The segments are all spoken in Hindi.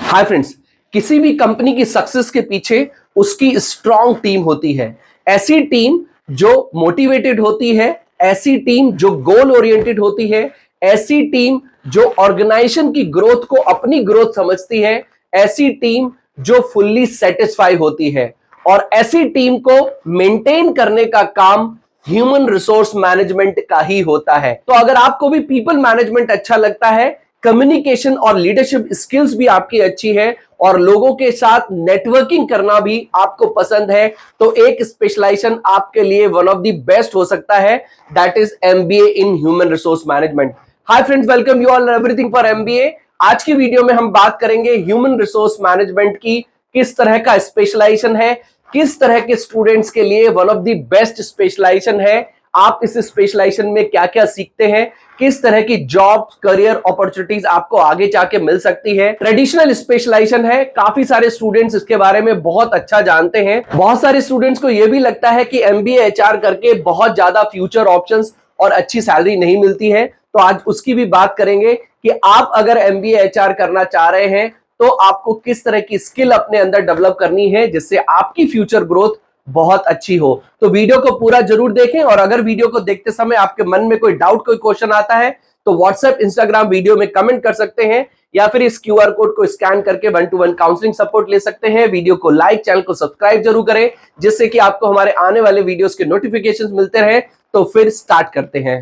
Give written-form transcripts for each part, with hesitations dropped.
हाय फ्रेंड्स, किसी भी कंपनी की सक्सेस के पीछे उसकी स्ट्रॉन्ग टीम होती है। ऐसी टीम जो मोटिवेटेड होती है, ऐसी टीम जो गोल ओरिएंटेड होती है, ऐसी टीम जो ऑर्गेनाइजेशन की ग्रोथ को अपनी ग्रोथ समझती है, ऐसी टीम जो फुल्ली सेटिस्फाई होती है। और ऐसी टीम को मेंटेन करने का काम ह्यूमन रिसोर्स मैनेजमेंट का ही होता है। तो अगर आपको भी पीपल मैनेजमेंट अच्छा लगता है, कम्युनिकेशन और लीडरशिप स्किल्स भी आपकी अच्छी है और लोगों के साथ नेटवर्किंग करना भी आपको पसंद है, तो एक स्पेशलाइजेशन आपके लिए वन ऑफ द बेस्ट हो सकता है, that is MBA in human resource management. Hi friends, welcome you all everything for MBA. आज की वीडियो में हम बात करेंगे ह्यूमन रिसोर्स मैनेजमेंट की, किस तरह का स्पेशलाइजेशन है, किस तरह के स्टूडेंट्स के लिए one of the best specialization है, आप इस स्पेशलाइजेशन में क्या क्या सीखते हैं, किस तरह की जॉब करियर अपॉर्चुनिटीज आपको आगे जाके मिल सकती है। ट्रेडिशनल स्पेशलाइजेशन है, काफी सारे स्टूडेंट्स इसके बारे में बहुत अच्छा जानते हैं। बहुत सारे स्टूडेंट्स को यह भी लगता है कि एमबीए एचआर करके बहुत ज्यादा फ्यूचर ऑप्शंस और अच्छी सैलरी नहीं मिलती है, तो आज उसकी भी बात करेंगे कि आप अगर एमबीए एचआर करना चाह रहे हैं तो आपको किस तरह की स्किल अपने अंदर डेवलप करनी है जिससे आपकी फ्यूचर ग्रोथ बहुत अच्छी हो। तो वीडियो को पूरा जरूर देखें, और अगर वीडियो को देखते समय आपके मन में कोई डाउट, कोई क्वेश्चन आता है तो व्हाट्सएप, इंस्टाग्राम वीडियो में कमेंट कर सकते हैं, या फिर इस क्यूआर कोड को स्कैन करके 1-to-1 काउंसलिंग सपोर्ट ले सकते हैं। वीडियो को लाइक, चैनल को सब्सक्राइब जरूर करें जिससे कि आपको हमारे आने वाले वीडियोस के नोटिफिकेशंस मिलते रहे। तो फिर स्टार्ट करते हैं।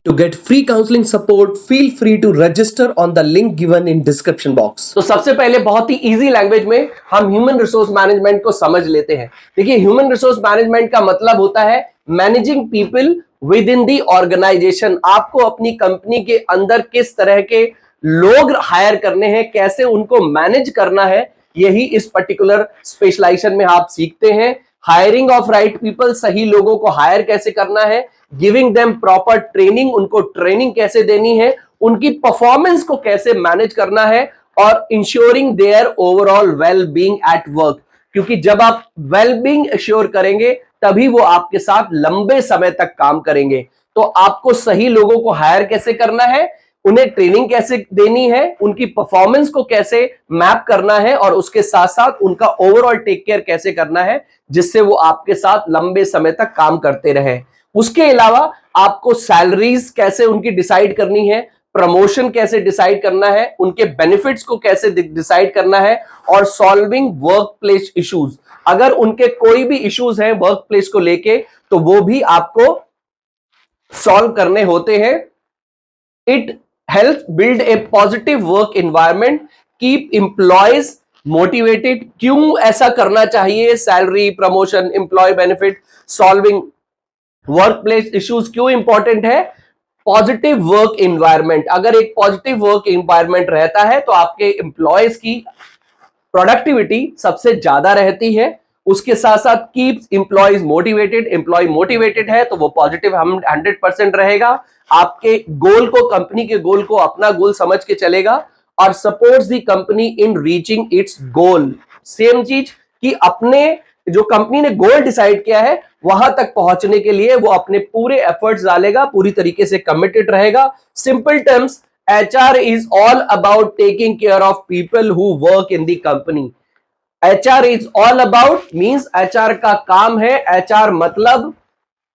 To get free counseling support, feel free to register on the link given in description box. तो सबसे पहले बहुत ही इजी लैंग्वेज में हम ह्यूमन रिसोर्स मैनेजमेंट को समझ लेते हैं। देखिए, ह्यूमन रिसोर्स मैनेजमेंट का मतलब होता है managing people within the organization. आपको अपनी कंपनी के अंदर किस तरह के लोग हायर करने हैं, कैसे उनको मैनेज करना है, यही इस पर्टिकुलर स्पेशलाइजेशन में आप सीखते हैं। हायरिंग ऑफ राइट पीपल, सही लोगों को हायर कैसे करना है, गिविंग देम प्रॉपर ट्रेनिंग, उनको ट्रेनिंग कैसे देनी है, उनकी परफॉर्मेंस को कैसे मैनेज करना है, और ensuring their overall well being at work. क्योंकि जब आप वेल बीइंग एश्योर करेंगे तभी वो आपके साथ लंबे समय तक काम करेंगे। तो आपको सही लोगों को हायर कैसे करना है, उन्हें ट्रेनिंग कैसे देनी है, उनकी परफॉर्मेंस को कैसे मैप करना है, और उसके साथ साथ उनका ओवरऑल टेक केयर कैसे करना है जिससे वो आपके साथ लंबे समय तक काम करते रहे। उसके अलावा आपको सैलरीज कैसे उनकी डिसाइड करनी है, प्रमोशन कैसे डिसाइड करना है, उनके बेनिफिट्स को कैसे डिसाइड करना है, और सॉल्विंग वर्क प्लेस इश्यूज। अगर उनके कोई भी इश्यूज हैं वर्क प्लेस को लेके तो वो भी आपको सॉल्व करने होते हैं। It help build a positive work environment, keep employees motivated. क्यों ऐसा करना चाहिए, salary, promotion, employee benefit, solving work place issues क्यों इंपॉर्टेंट है? पॉजिटिव वर्क एनवायरनमेंट, अगर एक पॉजिटिव वर्क एनवायरनमेंट रहता है तो आपके एम्प्लॉयज की प्रोडक्टिविटी सबसे ज्यादा रहती है। उसके साथ साथ keeps employees motivated, employee motivated है तो वो पॉजिटिव हम 100% रहेगा। आपके गोल को, कंपनी के गोल को अपना गोल समझ के चलेगा, और supports the company in reaching it's goal. Same चीज कि अपने जो कंपनी ने गोल डिसाइड किया है वहां तक पहुंचने के लिए वो अपने पूरे एफर्ट्स डालेगा, पूरी तरीके से कमिटेड रहेगा। Simple terms, HR is all about taking care of people who work in the company. HR is all about means HR का काम है, HR मतलब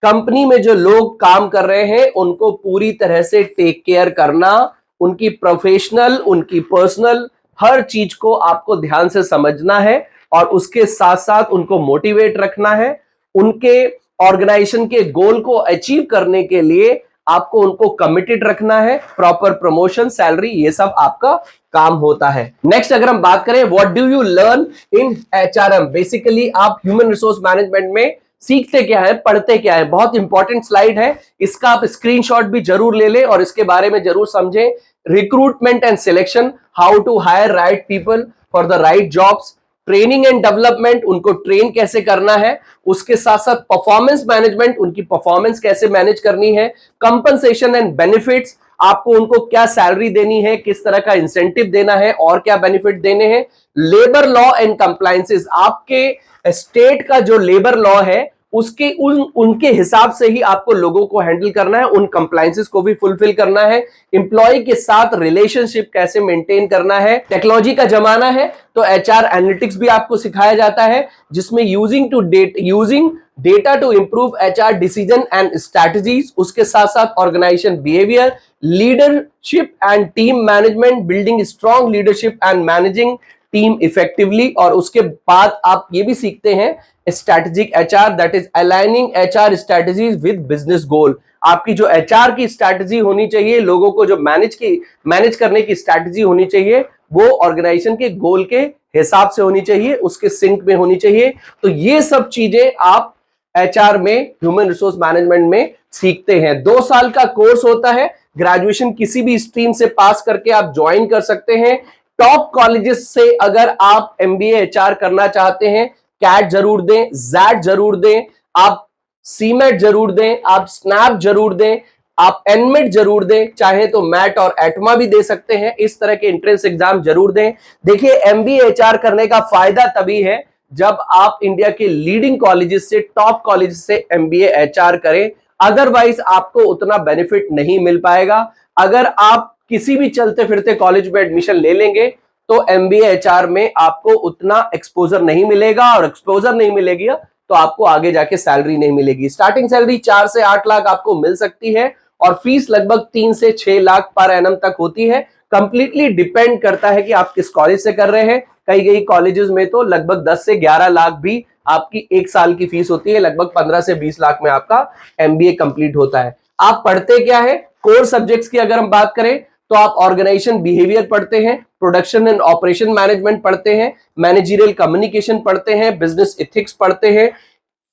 कंपनी में जो लोग काम कर रहे हैं उनको पूरी तरह से टेक केयर करना, उनकी प्रोफेशनल, उनकी पर्सनल हर चीज को आपको ध्यान से समझना है, और उसके साथ साथ उनको मोटिवेट रखना है। उनके ऑर्गेनाइजेशन के गोल को अचीव करने के लिए आपको उनको कमिटेड रखना है। प्रॉपर प्रमोशन, सैलरी, ये सब आपका काम होता है। नेक्स्ट अगर हम बात करें, what do you learn in HRM, basically आप ह्यूमन रिसोर्स मैनेजमेंट में सीखते क्या है, पढ़ते क्या है। बहुत इंपॉर्टेंट स्लाइड है, इसका आप स्क्रीनशॉट भी जरूर ले लें और इसके बारे में जरूर समझें। Recruitment and selection, how to hire right people for the right jobs. Training and development, उनको ट्रेन कैसे करना है। उसके साथ साथ परफॉर्मेंस मैनेजमेंट, उनकी परफॉर्मेंस कैसे मैनेज करनी है। कंपनसेशन एंड बेनिफिट्स, आपको उनको क्या सैलरी देनी है, किस तरह का इंसेंटिव देना है, और क्या बेनिफिट देने हैं। लेबर लॉ एंड कंप्लायंसेस, आपके स्टेट का जो लेबर लॉ है उसके उनके हिसाब से ही आपको लोगों को हैंडल करना है, उन कंप्लायंसेस को भी फुलफिल करना है, एम्प्लॉय के साथ रिलेशनशिप कैसे मेंटेन करना है। टेक्नोलॉजी का जमाना है तो एचआर एनालिटिक्स भी आपको सिखाया जाता है, जिसमें using data to improve HR decision and strategies. उसके साथ साथ organization behaviour, leadership and team management, building strong leadership and managing team effectively. और उसके बाद आप ये भी सीखते हैं strategic HR, that is aligning HR strategies with business goal. आपकी जो एचआर की स्ट्रैटेजी होनी चाहिए, लोगों को जो मैनेज करने की स्ट्रैटेजी होनी चाहिए, वो ऑर्गेनाइजेशन के गोल के हिसाब से होनी चाहिए, उसके सिंक में होनी चाहिए। तो ये सब चीजें आप एचआर में, ह्यूमन रिसोर्स मैनेजमेंट में सीखते हैं। 2 साल का कोर्स होता है, ग्रेजुएशन किसी भी स्ट्रीम से पास करके आप ज्वाइन कर सकते हैं। टॉप कॉलेजेस से अगर आप एमबीए एचआर करना चाहते हैं, कैट जरूर दें, जैट जरूर दें, आप सीमेट जरूर दें, आप स्नैप जरूर दें, आप एनमेट जरूर दें, चाहे तो मैट और एटमा भी दे सकते हैं। इस तरह के एंट्रेंस एग्जाम जरूर दें। देखिए, एमबीए एचआर करने का फायदा तभी है जब आप इंडिया के लीडिंग कॉलेजेस से, टॉप कॉलेज से एमबीए एचआर करें, अदरवाइज आपको उतना बेनिफिट नहीं मिल पाएगा। अगर आप किसी भी चलते फिरते कॉलेज में एडमिशन ले लेंगे तो एमबीए एचआर में आपको उतना एक्सपोजर नहीं मिलेगा, और एक्सपोजर नहीं मिलेगी तो आपको आगे जाके सैलरी नहीं मिलेगी। स्टार्टिंग सैलरी 4 से 8 लाख आपको मिल सकती है, और फीस लगभग 3 से 6 लाख पर एनम तक होती है। कंप्लीटली डिपेंड करता है कि आप किस कॉलेज से कर रहे हैं। कई कॉलेजेस में तो लगभग 10 से 11 लाख भी आपकी 1 साल की फीस होती है। लगभग 15 से 20 लाख में आपका एमबीए कंप्लीट होता है। आप पढ़ते क्या है? कोर सब्जेक्ट्स की अगर हम बात करें तो आप ऑर्गेनाइजेशन बिहेवियर पढ़ते हैं, प्रोडक्शन एंड ऑपरेशन मैनेजमेंट पढ़ते हैं, मैनेजरियल कम्युनिकेशन पढ़ते हैं, बिजनेस एथिक्स पढ़ते हैं,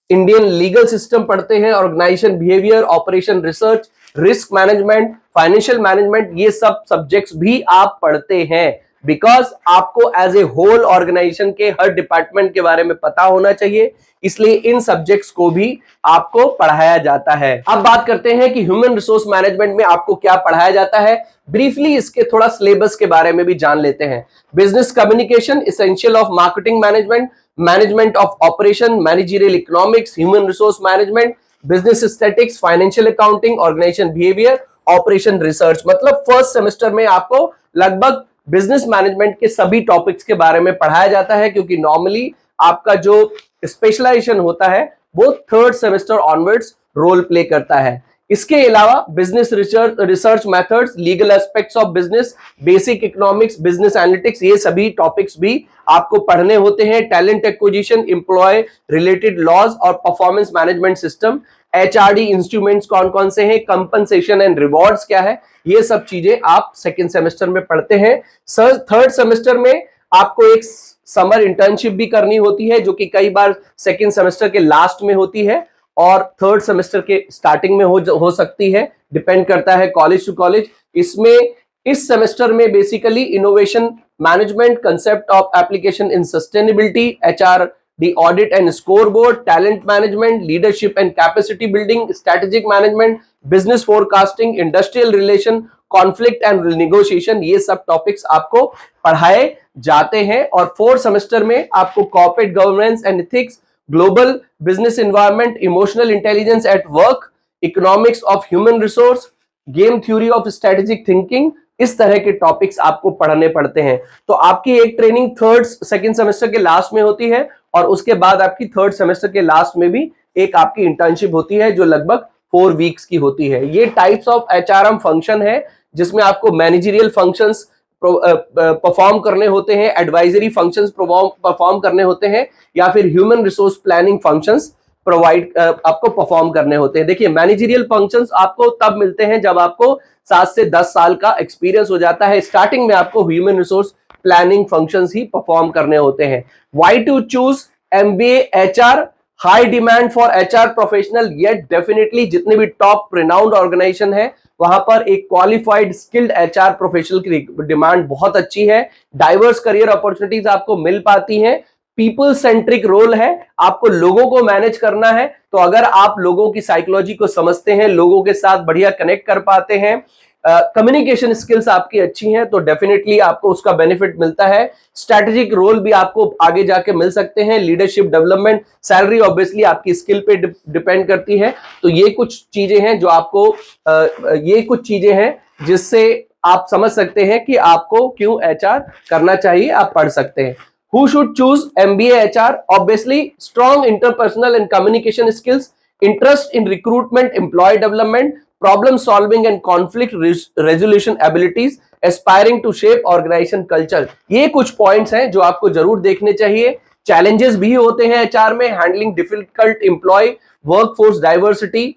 इंडियन लीगल सिस्टम पढ़ते हैं, organization behaviour, operation research, risk management, financial management, ये सब सब्जेक्ट्स भी आप पढ़ते हैं। बिकॉज आपको एज ए होल ऑर्गेनाइजेशन के हर डिपार्टमेंट के बारे में पता होना चाहिए, इसलिए इन सब्जेक्ट्स को भी आपको पढ़ाया जाता है। अब बात करते हैं कि ह्यूमन रिसोर्स मैनेजमेंट में आपको क्या पढ़ाया जाता है। ब्रीफली इसके थोड़ा सिलेबस के बारे में भी जान लेते हैं। Business communication, essential of marketing management, management of operation, managerial economics, human resource management, business statistics, financial accounting, organization behaviour, operation research. मतलब फर्स्ट सेमेस्टर में आपको लगभग बिजनेस मैनेजमेंट के सभी टॉपिक्स के बारे में पढ़ाया जाता है, क्योंकि नॉर्मली आपका जो स्पेशलाइजेशन होता है वो 3rd semester onwards role play करता है। इसके अलावा business research methods, legal aspects of business, basic economics, business analytics, ये सभी टॉपिक्स भी आपको पढ़ने होते हैं। Talent acquisition, employ related laws और performance management system, HRD instruments कौन कौन से हैं, कंपनसेशन एंड रिवॉर्ड्स क्या है, ये सब चीजें आप 2nd सेमेस्टर में पढ़ते हैं। 3rd सेमेस्टर में आपको एक समर इंटर्नशिप भी करनी होती है, जो कि कई बार 2nd सेमेस्टर के लास्ट में होती है और 3rd सेमेस्टर के स्टार्टिंग में हो सकती है, डिपेंड करता है कॉलेज टू कॉलेज। इसमें इस सेमेस्टर में basically innovation management, concept of application in sustainability, HRD audit and scoreboard, talent management, leadership and capacity building, strategic management, business forecasting, industrial relation, conflict and negotiation, ये सब टॉपिक्स आपको पढ़ाए जाते हैं। और 4th सेमेस्टर में आपको corporate governance and ethics, global business environment, emotional intelligence at work, economics of human resource, game theory of strategic thinking, इस तरह के टॉपिक्स आपको पढ़ने पड़ते हैं। तो आपकी एक ट्रेनिंग 2nd सेमेस्टर के लास्ट में होती है, और उसके बाद आपकी 3rd सेमेस्टर के लास्ट में भी एक आपकी इंटर्नशिप होती है, जो लगभग 4 वीक्स की होती है। ये टाइप्स ऑफ एचआरएम फंक्शन है, जिसमें आपको मैनेजरियल फंक्शंस परफॉर्म करने होते हैं, एडवाइजरी फंक्शंस परफॉर्म करने होते हैं, या फिर ह्यूमन रिसोर्स प्लानिंग फंक्शंस आपको परफॉर्म करने होते हैं। देखिए, मैनेजरियल फंक्शंस आपको तब मिलते हैं जब आपको 7 से 10 साल का एक्सपीरियंस हो जाता है। स्टार्टिंग में आपको ह्यूमन रिसोर्स प्लानिंग फंक्शंस ही परफॉर्म करने होते हैं। Why to choose MBA HR? High demand for HR professional, yet definitely जितने भी टॉप रिनाउंड ऑर्गेनाइजेशन है वहां पर एक क्वालिफाइड स्किल्ड एचआर प्रोफेशनल की डिमांड बहुत अच्छी है। डाइवर्स करियर अपॉर्चुनिटीज आपको मिल पाती हैं। पीपल सेंट्रिक रोल है, आपको लोगों को मैनेज करना है, तो अगर आप लोगों की साइकोलॉजी को समझते हैं, लोगों के साथ बढ़िया कनेक्ट कर पाते हैं, कम्युनिकेशन स्किल्स आपकी अच्छी हैं तो डेफिनेटली आपको उसका बेनिफिट मिलता है। स्ट्रैटेजिक रोल भी आपको आगे जाके मिल सकते हैं। लीडरशिप डेवलपमेंट, सैलरी ऑब्वियसली आपकी स्किल पे डिपेंड करती है। तो ये कुछ चीजें हैं जो आपको ये कुछ चीजें हैं जिससे आप समझ सकते हैं कि आपको क्यों एचआर करना चाहिए, आप पढ़ सकते हैं। Who should choose MBA HR? Obviously, strong interpersonal and communication skills, interest in recruitment, employee development, problem solving and conflict resolution abilities, aspiring to shape organization culture. ये कुछ पॉइंट्स हैं जो आपको जरूर देखने चाहिए। चैलेंजेस भी होते हैं एचआर में, handling difficult employee, workforce diversity,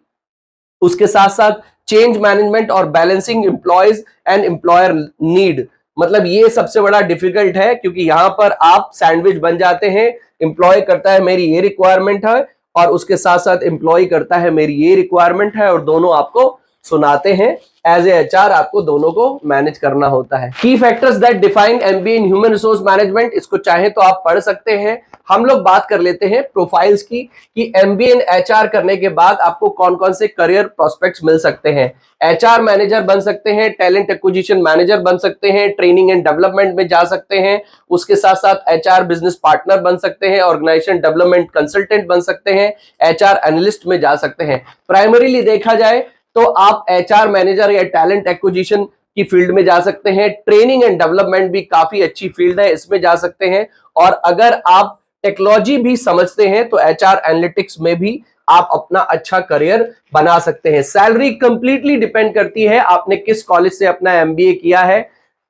उसके साथ साथ चेंज मैनेजमेंट और balancing employees and employer need. मतलब ये सबसे बड़ा डिफिकल्ट है क्योंकि यहां पर आप सैंडविच बन जाते हैं। एम्प्लॉय करता है मेरी ये रिक्वायरमेंट है और उसके साथ साथ एम्प्लॉय करता है मेरी ये रिक्वायरमेंट है और दोनों आपको सुनाते हैं। एज ए एचआर आपको दोनों को मैनेज करना होता है। की factors that define MBA in human resource management, इसको चाहे तो आप पढ़ सकते हैं। हम लोग बात कर लेते हैं प्रोफाइल्स की कि एमबीए इन एचआर करने के बाद आपको कौन कौन से करियर प्रोस्पेक्ट्स मिल सकते हैं। एचआर मैनेजर बन सकते हैं, टैलेंट एक्विजिशन मैनेजर बन सकते हैं, ट्रेनिंग एंड डेवलपमेंट में जा सकते हैं, उसके साथ साथ एचआर बिजनेस पार्टनर बन सकते हैं, ऑर्गेनाइजेशन डेवलपमेंट कंसल्टेंट बन सकते हैं, एचआर एनालिस्ट में जा सकते हैं। प्राइमरीली देखा जाए तो आप एचआर मैनेजर या टैलेंट एक्विजिशन की फील्ड में जा सकते हैं। ट्रेनिंग एंड डेवलपमेंट भी काफी अच्छी फील्ड है, इसमें जा सकते हैं। और अगर आप टेक्नोलॉजी भी समझते हैं तो एचआर एनालिटिक्स में भी आप अपना अच्छा करियर बना सकते हैं। सैलरी कंप्लीटली डिपेंड करती है आपने किस कॉलेज से अपना एमबीए किया है।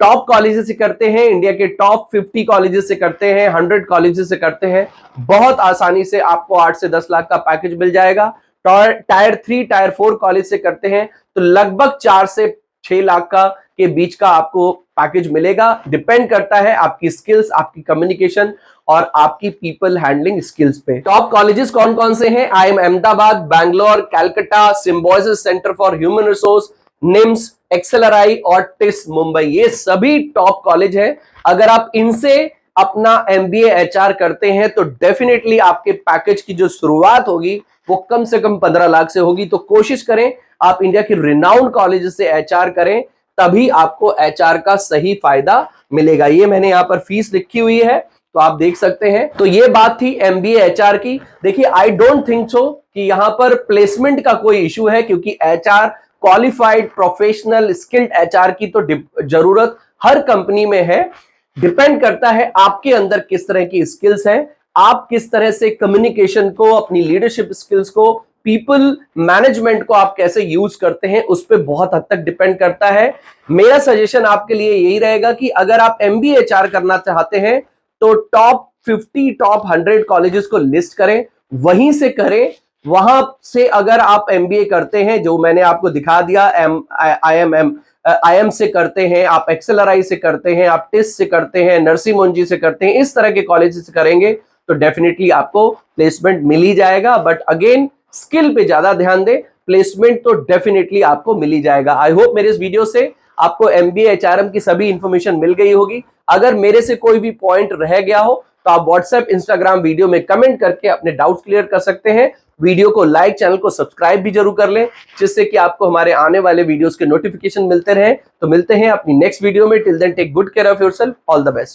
टॉप कॉलेजेस से करते हैं, इंडिया के टॉप 50 कॉलेजेस से करते हैं, 100 कॉलेजेस से करते हैं, बहुत आसानी से आपको 8 से 10 लाख का पैकेज मिल जाएगा। टायर 3 टायर 4 कॉलेज से करते हैं तो लगभग 4 से 6 लाख का के बीच का आपको पैकेज मिलेगा। डिपेंड करता है आपकी स्किल्स, आपकी कम्युनिकेशन और आपकी पीपल हैंडलिंग स्किल्स पे। टॉप कॉलेजेस कौन कौन से हैं? IIM Ahmedabad, Bangalore, Calcutta, Symbiosis centre for human resource, NIMS, XLRI और टिस मुंबई, ये सभी टॉप कॉलेज हैं। अगर आप इनसे अपना एमबीए एचआर करते हैं तो डेफिनेटली आपके पैकेज की जो शुरुआत होगी वो कम से कम 15 लाख से होगी। तो कोशिश करें आप इंडिया की रिनाउंड कॉलेज से एचआर करें, तभी आपको एचआर का सही फायदा मिलेगा। ये मैंने यहाँ पर फीस लिखी हुई है तो आप देख सकते हैं। तो ये बात थी एमबीए एचआर की। देखिए आई डोंट थिंक सो कि यहाँ पर प्लेसमेंट का कोई इशू है, क्योंकि HR qualified professional skilled HR की तो जरूरत हर कंपनी में है। डिपेंड करता है आपके अंदर किस तरह की स्किल्स हैं, आप किस तरह से कम्युनिकेशन को, अपनी लीडरशिप स्किल्स को, पीपल मैनेजमेंट को आप कैसे यूज करते हैं, उस पर बहुत हद तक डिपेंड करता है। मेरा सजेशन आपके लिए यही रहेगा कि अगर आप एमबीए एचआर करना चाहते हैं तो टॉप 50 टॉप 100 कॉलेजेस को लिस्ट करें, वहीं से करें। वहां से अगर आप एमबीए करते हैं, जो मैंने आपको दिखा दिया, IIM से करते हैं, आप एक्सेलराई से करते हैं, आप टिस से करते हैं, नरसी मुंजी से करते हैं, इस तरह के कॉलेज से करेंगे तो डेफिनेटली आपको प्लेसमेंट मिल ही जाएगा। बट अगेन स्किल पे ज्यादा ध्यान दें, प्लेसमेंट तो डेफिनेटली आपको मिल ही जाएगा। आई होप मेरे इस वीडियो से आपको एमबीए एचआरएम की सभी इंफॉर्मेशन मिल गई होगी। अगर मेरे से कोई भी पॉइंट रह गया हो तो आप व्हाट्सएप, इंस्टाग्राम वीडियो में कमेंट करके अपने डाउट क्लियर कर सकते हैं। वीडियो को लाइक, चैनल को सब्सक्राइब भी जरूर कर लें, जिससे कि आपको हमारे आने वाले वीडियोस के नोटिफिकेशन मिलते रहे। तो मिलते हैं अपनी नेक्स्ट वीडियो में। Till then take good care of yourself. All the best.